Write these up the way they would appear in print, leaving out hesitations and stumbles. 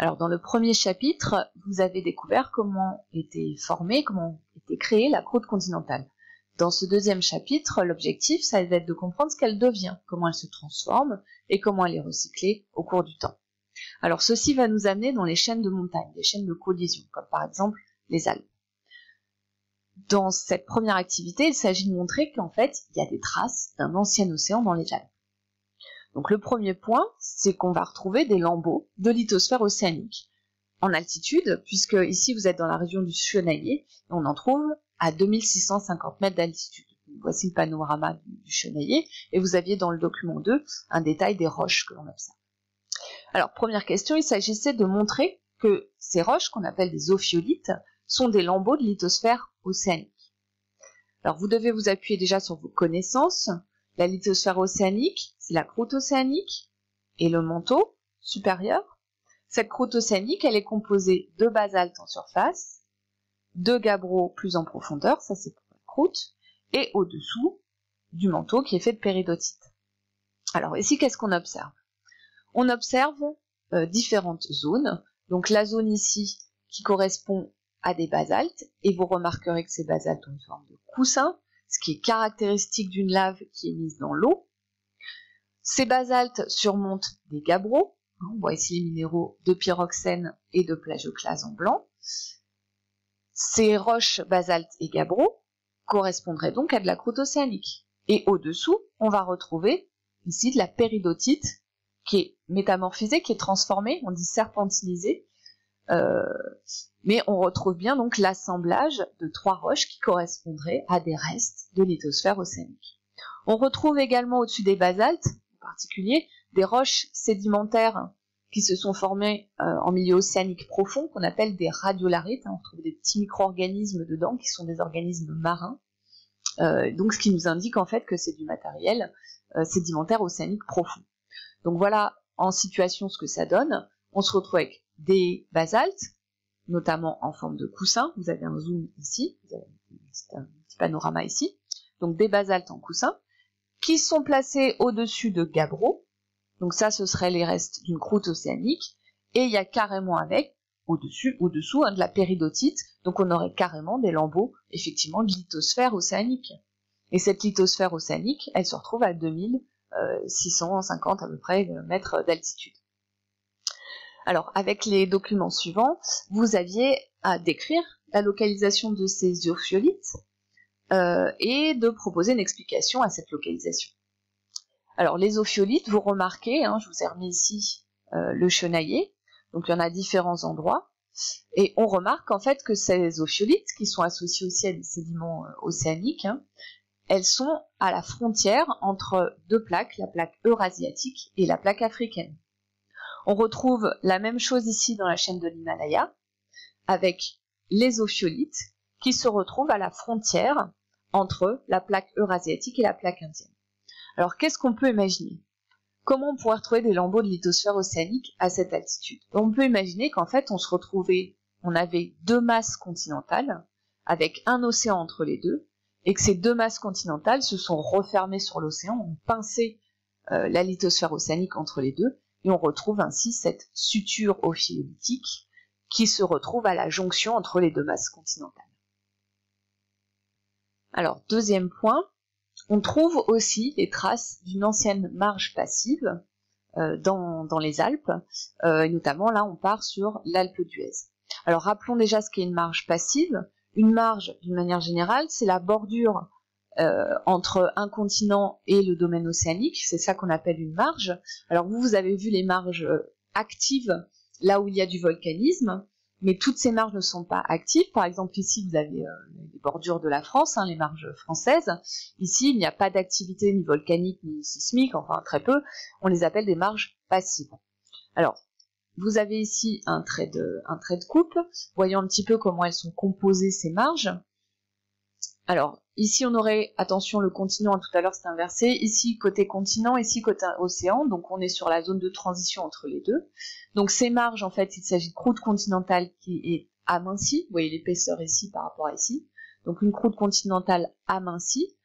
Alors dans le premier chapitre, vous avez découvert comment était formée, comment était créée la croûte continentale. Dans ce deuxième chapitre, l'objectif, ça va être de comprendre ce qu'elle devient, comment elle se transforme et comment elle est recyclée au cours du temps. Alors ceci va nous amener dans les chaînes de montagne, les chaînes de collision, comme par exemple les Alpes. Dans cette première activité, il s'agit de montrer qu'en fait, il y a des traces d'un ancien océan dans les Alpes. Donc le premier point, c'est qu'on va retrouver des lambeaux de lithosphère océanique en altitude, puisque ici vous êtes dans la région du Chenaillet, et on en trouve à 2650 mètres d'altitude. Voici le panorama du Chenaillet, et vous aviez dans le document 2 un détail des roches que l'on observe. Alors, première question, il s'agissait de montrer que ces roches, qu'on appelle des ophiolites, sont des lambeaux de lithosphère océanique. Alors, vous devez vous appuyer déjà sur vos connaissances. La lithosphère océanique, c'est la croûte océanique et le manteau supérieur. Cette croûte océanique, elle est composée de basalte en surface, de gabbro plus en profondeur, ça c'est pour la croûte, et au-dessous du manteau qui est fait de péridotite. Alors ici, qu'est-ce qu'on observe? On observe différentes zones. Donc la zone ici qui correspond à des basaltes, et vous remarquerez que ces basaltes ont une forme de coussin, ce qui est caractéristique d'une lave qui est mise dans l'eau. Ces basaltes surmontent des gabbros. On voit ici les minéraux de pyroxène et de plagioclase en blanc. Ces roches basaltes et gabbros correspondraient donc à de la croûte océanique. Et au-dessous, on va retrouver ici de la péridotite qui est métamorphisée, qui est transformée, on dit serpentinisée, mais on retrouve bien donc l'assemblage de trois roches qui correspondraient à des restes de lithosphère océanique. On retrouve également au-dessus des basaltes, en particulier, des roches sédimentaires qui se sont formées en milieu océanique profond, qu'on appelle des radiolarites. On retrouve des petits micro-organismes dedans qui sont des organismes marins, donc ce qui nous indique en fait que c'est du matériel sédimentaire océanique profond. Donc voilà en situation ce que ça donne. On se retrouve avec des basaltes, notamment en forme de coussin. Vous avez un zoom ici, vous avez un petit panorama ici. Donc des basaltes en coussin, qui sont placés au-dessus de gabbros. Donc ça, ce serait les restes d'une croûte océanique. Et il y a carrément avec, au-dessous, de la péridotite. Donc on aurait carrément des lambeaux, effectivement, de lithosphère océanique. Et cette lithosphère océanique, elle se retrouve à 2650 à peu près mètres d'altitude. Alors, avec les documents suivants, vous aviez à décrire la localisation de ces ophiolites et de proposer une explication à cette localisation. Alors, les ophiolites, vous remarquez, je vous ai remis ici le Chenaillet, donc il y en a différents endroits, et on remarque en fait que ces ophiolites, qui sont associées aussi à des sédiments océaniques, elles sont à la frontière entre deux plaques, la plaque eurasiatique et la plaque africaine. On retrouve la même chose ici dans la chaîne de l'Himalaya, avec les ophiolites qui se retrouvent à la frontière entre la plaque eurasiatique et la plaque indienne. Alors qu'est-ce qu'on peut imaginer? Comment on pourrait retrouver des lambeaux de lithosphère océanique à cette altitude? On peut imaginer qu'en fait on avait deux masses continentales avec un océan entre les deux, et que ces deux masses continentales se sont refermées sur l'océan, ont pincé la lithosphère océanique entre les deux, et on retrouve ainsi cette suture ophiolitique qui se retrouve à la jonction entre les deux masses continentales. Alors, deuxième point, on trouve aussi les traces d'une ancienne marge passive dans les Alpes, et notamment là on part sur l'Alpe d'Huez. Alors rappelons déjà ce qu'est une marge passive. Une marge, d'une manière générale, c'est la bordure entre un continent et le domaine océanique, c'est ça qu'on appelle une marge. Alors vous avez vu les marges actives là où il y a du volcanisme, mais toutes ces marges ne sont pas actives. Par exemple ici vous avez les bordures de la France, les marges françaises. Ici il n'y a pas d'activité ni volcanique ni sismique, enfin très peu, on les appelle des marges passives. Alors vous avez ici un trait de coupe, voyons un petit peu comment elles sont composées ces marges. Alors, ici on aurait, attention, le continent, tout à l'heure c'est inversé, ici côté continent, ici côté océan, donc on est sur la zone de transition entre les deux. Donc ces marges, en fait, il s'agit de croûte continentale qui est amincie, vous voyez l'épaisseur ici par rapport à ici, donc une croûte continentale amincie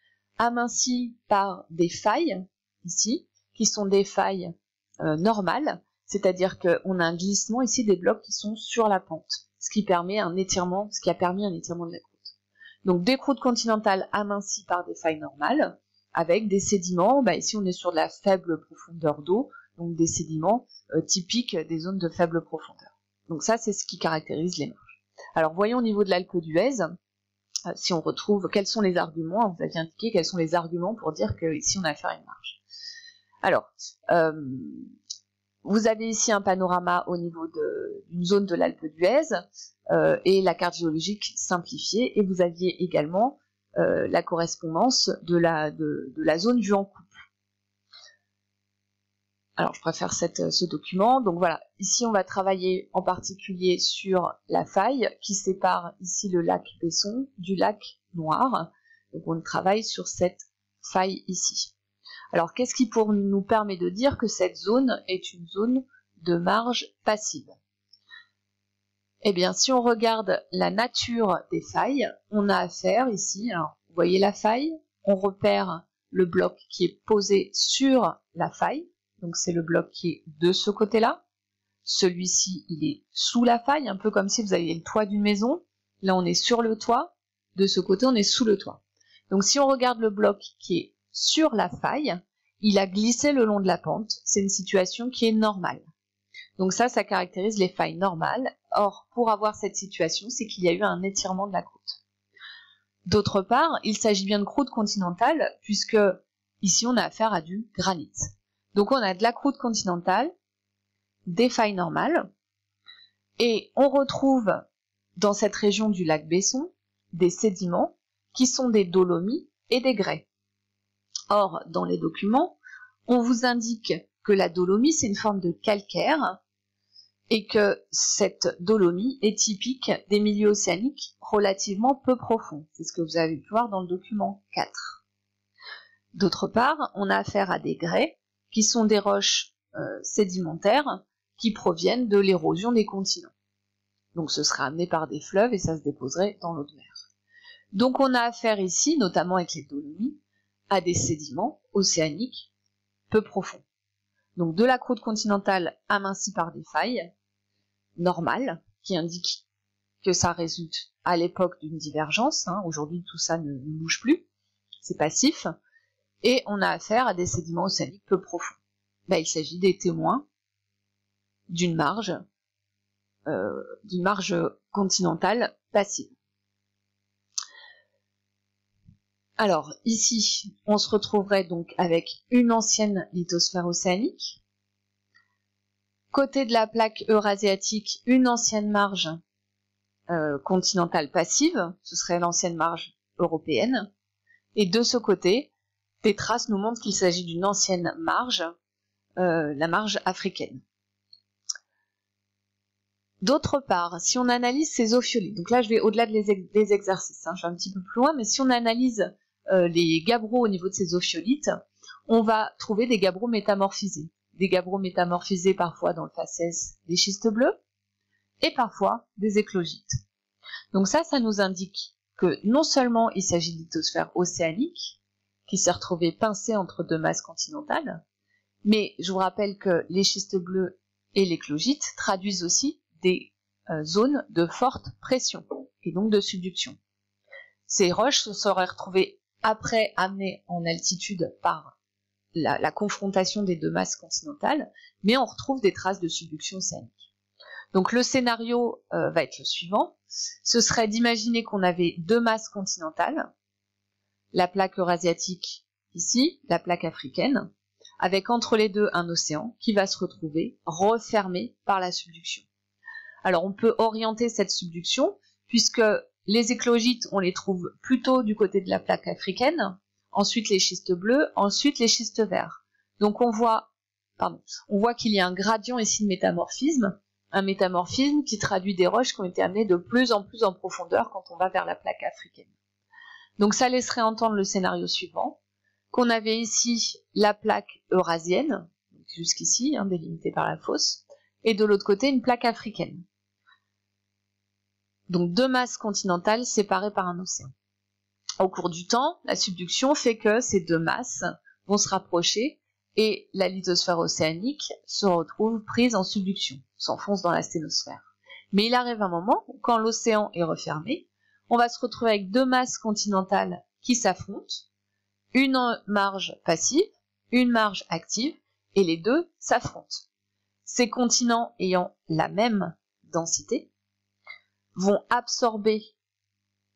par des failles, ici, qui sont des failles normales, c'est-à-dire qu'on a un glissement ici des blocs qui sont sur la pente, ce qui permet un étirement, ce qui a permis un étirement de la croûte. Donc des croûtes continentales amincies par des failles normales, avec des sédiments, ici on est sur de la faible profondeur d'eau, donc des sédiments typiques des zones de faible profondeur. Donc ça c'est ce qui caractérise les marges. Alors voyons au niveau de l'Alpe d'Huez, si on retrouve, quels sont les arguments, vous aviez indiqué quels sont les arguments pour dire qu'ici on a affaire à une marge. Alors, vous avez ici un panorama au niveau d'une zone de l'Alpe d'Huez et la carte géologique simplifiée, et vous aviez également la correspondance de la zone vue en coupe. Alors, je préfère ce document. Donc voilà, ici on va travailler en particulier sur la faille qui sépare ici le lac Besson du lac Noir. Donc on travaille sur cette faille ici. Alors qu'est-ce qui nous permet de dire que cette zone est une zone de marge passive? Eh bien, si on regarde la nature des failles, on a affaire ici, alors vous voyez la faille, on repère le bloc qui est posé sur la faille. Donc c'est le bloc qui est de ce côté-là. Celui-ci, il est sous la faille, un peu comme si vous aviez le toit d'une maison. Là, on est sur le toit. De ce côté, on est sous le toit. Donc si on regarde le bloc qui est sur la faille, il a glissé le long de la pente. C'est une situation qui est normale. Donc ça caractérise les failles normales. Or, pour avoir cette situation, c'est qu'il y a eu un étirement de la croûte. D'autre part, il s'agit bien de croûte continentale, puisque ici, on a affaire à du granit. Donc on a de la croûte continentale, des failles normales, et on retrouve dans cette région du lac Besson des sédiments qui sont des dolomies et des grès. Or, dans les documents, on vous indique que la dolomie, c'est une forme de calcaire, et que cette dolomie est typique des milieux océaniques relativement peu profonds. C'est ce que vous avez pu voir dans le document 4. D'autre part, on a affaire à des grès, qui sont des roches sédimentaires qui proviennent de l'érosion des continents. Donc ce serait amené par des fleuves et ça se déposerait dans l'eau de mer. Donc on a affaire ici, notamment avec les dolomies, à des sédiments océaniques peu profonds. Donc de la croûte continentale amincie par des failles normales, qui indiquent que ça résulte à l'époque d'une divergence. Aujourd'hui tout ça ne bouge plus, c'est passif. Et on a affaire à des sédiments océaniques peu profonds. Il s'agit des témoins d'une marge continentale passive. Alors ici, on se retrouverait donc avec une ancienne lithosphère océanique. Côté de la plaque eurasiatique, une ancienne marge continentale passive, ce serait l'ancienne marge européenne. Et de ce côté, des traces nous montrent qu'il s'agit d'une ancienne marge, la marge africaine. D'autre part, si on analyse ces ophiolites, donc là je vais au-delà des exercices, je vais un petit peu plus loin, mais si on analyse les gabbros au niveau de ces ophiolites, on va trouver des gabbros métamorphisés. Des gabbros métamorphisés parfois dans le faciès des schistes bleus, et parfois des éclogites. Donc ça nous indique que non seulement il s'agit de lithosphère océanique, qui s'est retrouvée pincée entre deux masses continentales, mais je vous rappelle que les schistes bleus et l'éclogite traduisent aussi des zones de forte pression, et donc de subduction. Ces roches se seraient retrouvées après amenées en altitude par la confrontation des deux masses continentales, mais on retrouve des traces de subduction océanique. Donc le scénario va être le suivant, ce serait d'imaginer qu'on avait deux masses continentales, la plaque eurasiatique ici, la plaque africaine, avec entre les deux un océan qui va se retrouver refermé par la subduction. Alors on peut orienter cette subduction, puisque les éclogites, on les trouve plutôt du côté de la plaque africaine, ensuite les schistes bleus, ensuite les schistes verts. Donc on voit qu'il y a un gradient ici de métamorphisme, un métamorphisme qui traduit des roches qui ont été amenées de plus en plus en profondeur quand on va vers la plaque africaine. Donc ça laisserait entendre le scénario suivant, qu'on avait ici la plaque eurasienne, jusqu'ici, délimitée par la fosse, et de l'autre côté une plaque africaine. Donc deux masses continentales séparées par un océan. Au cours du temps, la subduction fait que ces deux masses vont se rapprocher et la lithosphère océanique se retrouve prise en subduction, s'enfonce dans la sténosphère. Mais il arrive un moment où, quand l'océan est refermé, on va se retrouver avec deux masses continentales qui s'affrontent, une marge passive, une marge active, et les deux s'affrontent. Ces continents ayant la même densité vont absorber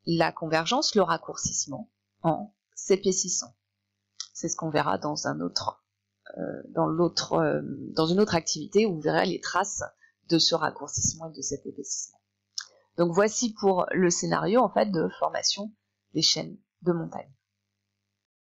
la convergence, le raccourcissement, en s'épaississant. C'est ce qu'on verra dans une autre activité où vous verrez les traces de ce raccourcissement et de cet épaississement. Donc voici pour le scénario en fait de formation des chaînes de montagne.